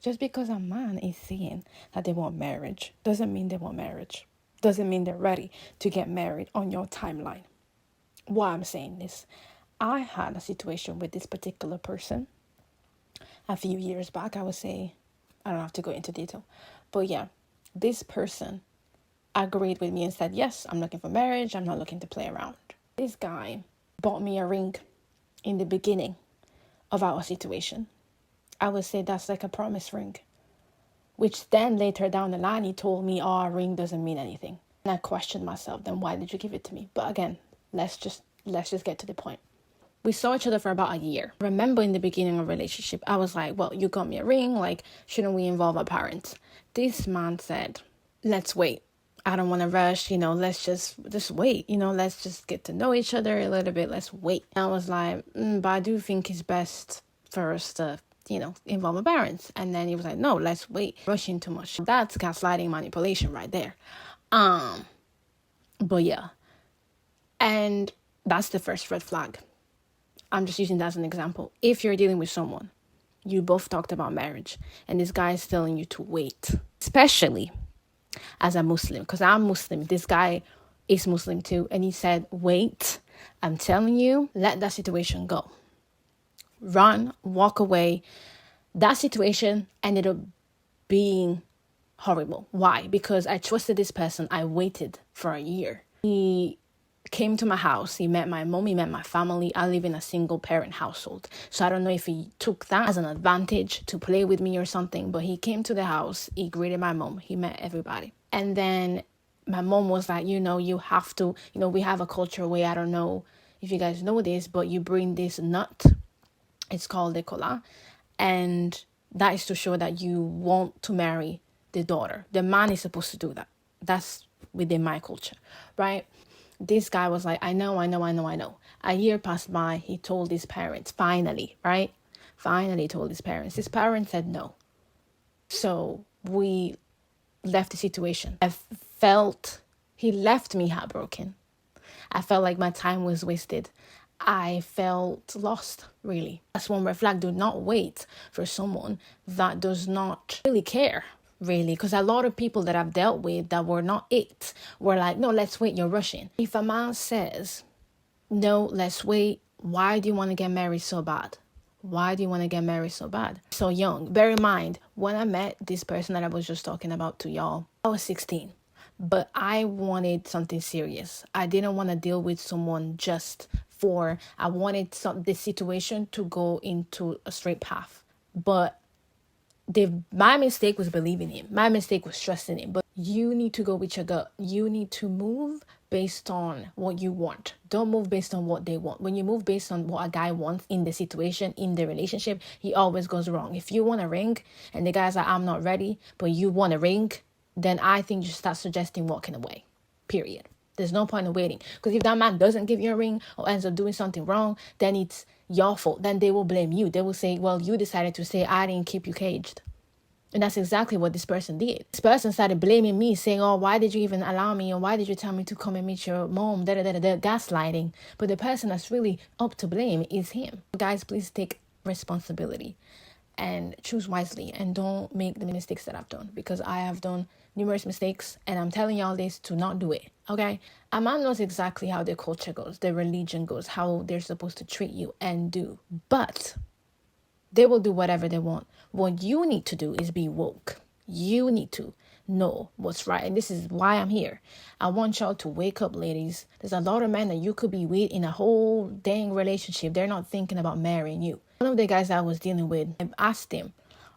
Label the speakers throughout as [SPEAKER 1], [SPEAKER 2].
[SPEAKER 1] Just because a man is saying that they want marriage doesn't mean they want marriage. Doesn't mean they're ready to get married on your timeline. Why I'm saying this, I had a situation with this particular person a few years back. I would say, I don't have to go into detail, but yeah, this person agreed with me and said, yes, I'm looking for marriage. I'm not looking to play around. This guy bought me a ring in the beginning of our situation. I would say that's like a promise ring, which then later down the line, he told me, oh, a ring doesn't mean anything. And I questioned myself, then why did you give it to me? But again, let's just get to the point. We saw each other for about a year. I remember in the beginning of a relationship, I was like, well, you got me a ring. Like, shouldn't we involve our parents? This man said, let's wait. I don't want to rush, let's just wait, let's just get to know each other a little bit. Let's wait. And I was like, but I do think it's best for us to, involve our parents. And then he was like, no, let's wait. Rushing too much. That's gaslighting manipulation right there. But yeah. And that's the first red flag. I'm just using that as an example. If you're dealing with someone, you both talked about marriage, and this guy is telling you to wait, especially as a Muslim, because I'm Muslim. This guy is Muslim too. And he said, wait, I'm telling you, let that situation go. Run, walk away. That situation ended up being horrible. Why? Because I trusted this person. I waited for a year. He came to my house. He met my mom. He met my family. I live in a single parent household. So I don't know if he took that as an advantage to play with me or something, but he came to the house. He greeted my mom. He met everybody. And then my mom was like, you have to, we have a culture where, I don't know if you guys know this, but you bring this nut. It's called the kola. And that is to show that you want to marry the daughter. The man is supposed to do that. That's within my culture, right? This guy was like, I know. A year passed by. He told his parents, finally, right? Finally told his parents. His parents said no. So we left the situation. He left me heartbroken. I felt like my time was wasted. I felt lost, really. That's one red flag. Do not wait for someone that does not really care, really. Because a lot of people that I've dealt with that were not it were like, no, let's wait, you're rushing. If a man says, no, let's wait, why do you want to get married so bad? Why do you want to get married so bad? So young. Bear in mind, when I met this person that I was just talking about to y'all, I was 16. But I wanted something serious. I didn't want to deal with someone I wanted this situation to go into a straight path. But my mistake was believing him. My mistake was trusting him. But you need to go with your gut. You need to move based on what you want. Don't move based on what they want. When you move based on what a guy wants in the situation, in the relationship, he always goes wrong. If you want a ring and the guy's like, I'm not ready, but you want a ring, then I think you start suggesting walking away. Period. There's no point in waiting. Because if that man doesn't give you a ring or ends up doing something wrong, then it's your fault. Then they will blame you. They will say, well, you decided to say, I didn't keep you caged. And that's exactly what this person did. This person started blaming me, saying, oh, why did you even allow me? Or why did you tell me to come and meet your mom? Gaslighting. But the person that's really up to blame is him. Guys, please take responsibility and choose wisely, and don't make the mistakes that I've done, because I have done numerous mistakes, and I'm telling y'all this to not do it, okay? A man knows exactly how their culture goes, their religion goes, how they're supposed to treat you and do, but they will do whatever they want. What you need to do is be woke. You need to know what's right, and this is why I'm here. I want y'all to wake up, ladies. There's a lot of men that you could be with in a whole dang relationship. They're not thinking about marrying you. One of the guys I was dealing with, I asked him,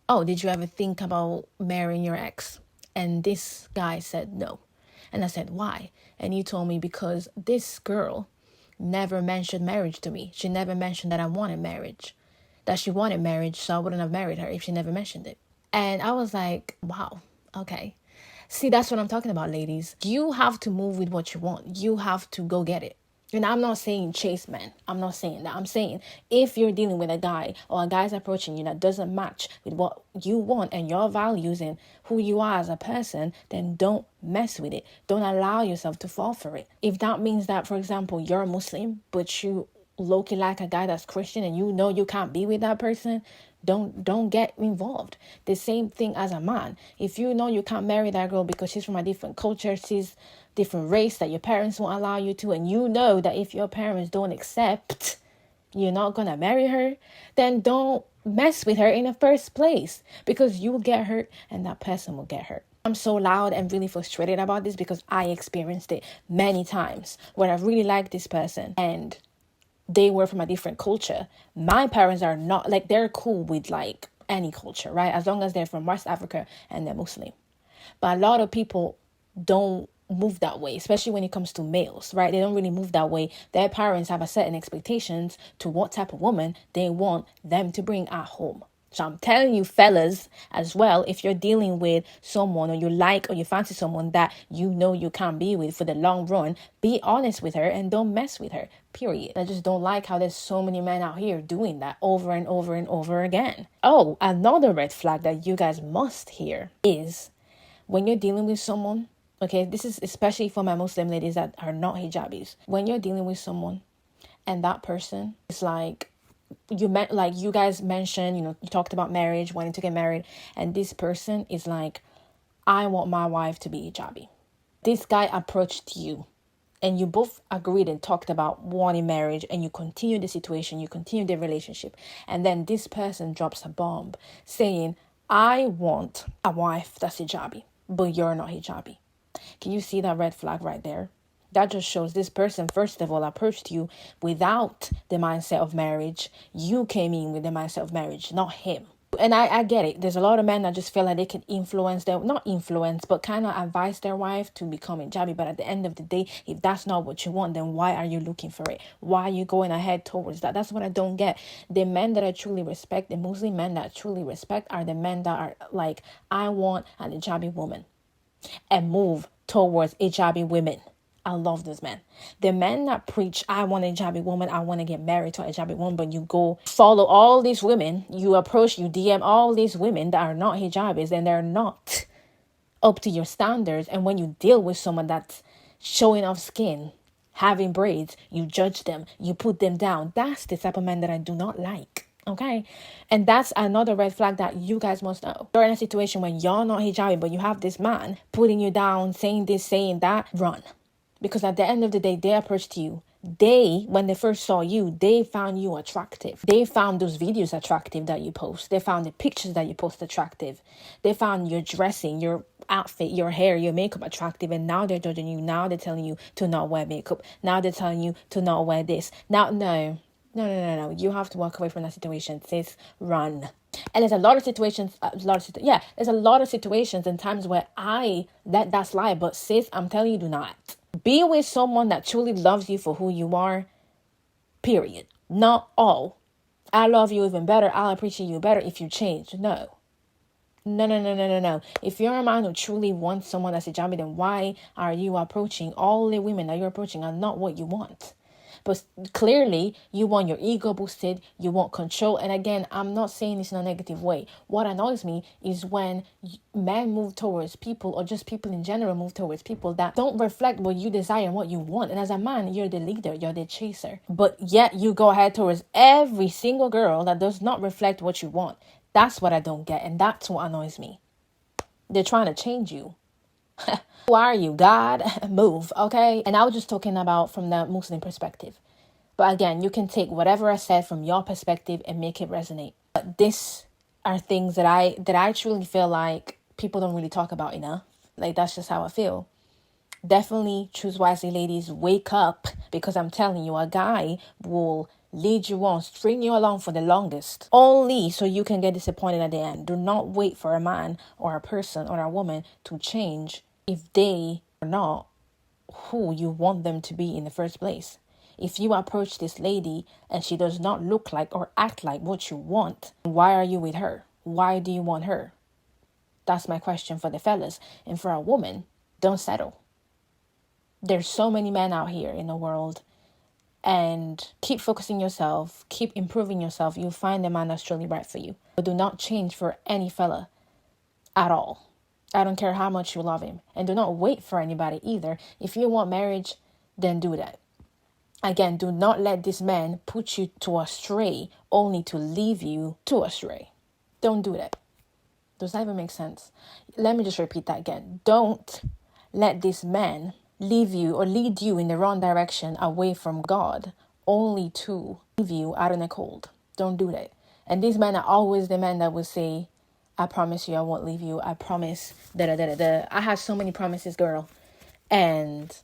[SPEAKER 1] oh, did you ever think about marrying your ex? And this guy said no. And I said, why? And he told me, because this girl never mentioned marriage to me. She never mentioned that I wanted marriage, that she wanted marriage, so I wouldn't have married her if she never mentioned it. And I was like, wow, okay. See, that's what I'm talking about, ladies. You have to move with what you want. You have to go get it. And I'm not saying chase men. I'm not saying that. I'm saying if you're dealing with a guy or a guy's approaching you that doesn't match with what you want and your values and who you are as a person, then don't mess with it. Don't allow yourself to fall for it. If that means that, for example, you're a Muslim, but you low-key like a guy that's Christian and you know you can't be with that person, Don't get involved. The same thing as a man. If you know you can't marry that girl because she's from a different culture, she's different race that your parents won't allow you to, and you know that if your parents don't accept, you're not gonna marry her, then don't mess with her in the first place, because you will get hurt and that person will get hurt. I'm so loud and really frustrated about this because I experienced it many times where I really liked this person and they were from a different culture. My parents are not, like, they're cool with like any culture, right? As long as they're from West Africa and they're Muslim. But a lot of people don't move that way, especially when it comes to males, right? They don't really move that way. Their parents have a certain expectations to what type of woman they want them to bring at home. So I'm telling you, fellas, as well, if you're dealing with someone or you like or you fancy someone that you know you can't be with for the long run, be honest with her and don't mess with her, period. I just don't like how there's so many men out here doing that over and over and over again. Oh, another red flag that you guys must hear is when you're dealing with someone, okay, this is especially for my Muslim ladies that are not hijabis. When you're dealing with someone and that person is like, you guys mentioned, you talked about marriage, wanting to get married, and this person is like, I want my wife to be hijabi. This guy approached you and you both agreed and talked about wanting marriage, and you continue the situation, you continue the relationship, and then this person drops a bomb saying, I want a wife that's hijabi, but you're not hijabi. Can you see that red flag right there? That just shows this person, first of all, approached you without the mindset of marriage. You came in with the mindset of marriage, not him. And I get it. There's a lot of men that just feel like they can not influence, but kind of advise their wife to become hijabi. But at the end of the day, if that's not what you want, then why are you looking for it? Why are you going ahead towards that? That's what I don't get. The men that I truly respect, the Muslim men that I truly respect, are the men that are like, I want an hijabi woman, and move towards hijabi women. I love those men. The men that preach, I want a hijabi woman, I want to get married to a hijabi woman, but you go follow all these women, you DM all these women that are not hijabis, and they're not up to your standards. And when you deal with someone that's showing off skin, having braids, you judge them, you put them down. That's the type of men that I do not like. Okay, and that's another red flag that you guys must know. You're in a situation when you're not hijabi, but you have this man putting you down, saying this, saying that, run. Because at the end of the day, they approached you. When they first saw you, they found you attractive. They found those videos attractive that you post. They found the pictures that you post attractive. They found your dressing, your outfit, your hair, your makeup attractive. And now they're judging you. Now they're telling you to not wear makeup. Now they're telling you to not wear this. Now, no. You have to walk away from that situation. Sis, run. And there's a lot of situations, there's a lot of situations and times where that's lie. But sis, I'm telling you, do not. Be with someone that truly loves you for who you are, period. Not all. I love you even better. I'll appreciate you better if you change. No. If you're a man who truly wants someone that's hijabi, then why are you approaching all the women that you're approaching are not what you want? But clearly, you want your ego boosted, you want control. And again, I'm not saying this in a negative way. What annoys me is when men move towards people, or just people in general move towards people that don't reflect what you desire and what you want. And as a man, you're the leader, you're the chaser. But yet you go ahead towards every single girl that does not reflect what you want. That's what I don't get. And that's what annoys me. They're trying to change you. Who are you, God? Move, okay? And I was just talking about from the Muslim perspective. But again, you can take whatever I said from your perspective and make it resonate. But these are things that I truly feel like people don't really talk about enough. Like, that's just how I feel. Definitely choose wisely, ladies. Wake up, because I'm telling you, a guy will lead you on, string you along for the longest, only so you can get disappointed at the end. Do not wait for a man or a person or a woman to change if they are not who you want them to be in the first place. If you approach this lady and she does not look like or act like what you want, why are you with her? Why do you want her? That's my question for the fellas. And for a woman, don't settle. There's so many men out here in the world, and keep focusing yourself, keep improving yourself. You'll find the man that's truly right for you. But do not change for any fella at all. I don't care how much you love him. And do not wait for anybody either. If you want marriage, then do that. Again, do not let this man put you to astray only to leave you to astray. Don't do that. Does that even make sense? Let me just repeat that again. Don't let this man leave you or lead you in the wrong direction away from God, only to leave you out in the cold. Don't do that. And these men are always the men that will say, I promise you I won't leave you. I promise. I have so many promises, girl. And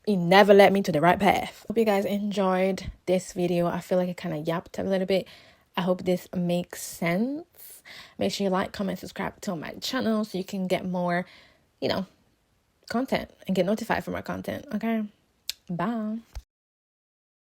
[SPEAKER 1] it never led me to the right path. Hope you guys enjoyed this video. I feel like I kind of yapped a little bit. I hope this makes sense. Make sure you like, comment, subscribe to my channel so you can get more, content and get notified for more content. Okay? Bye.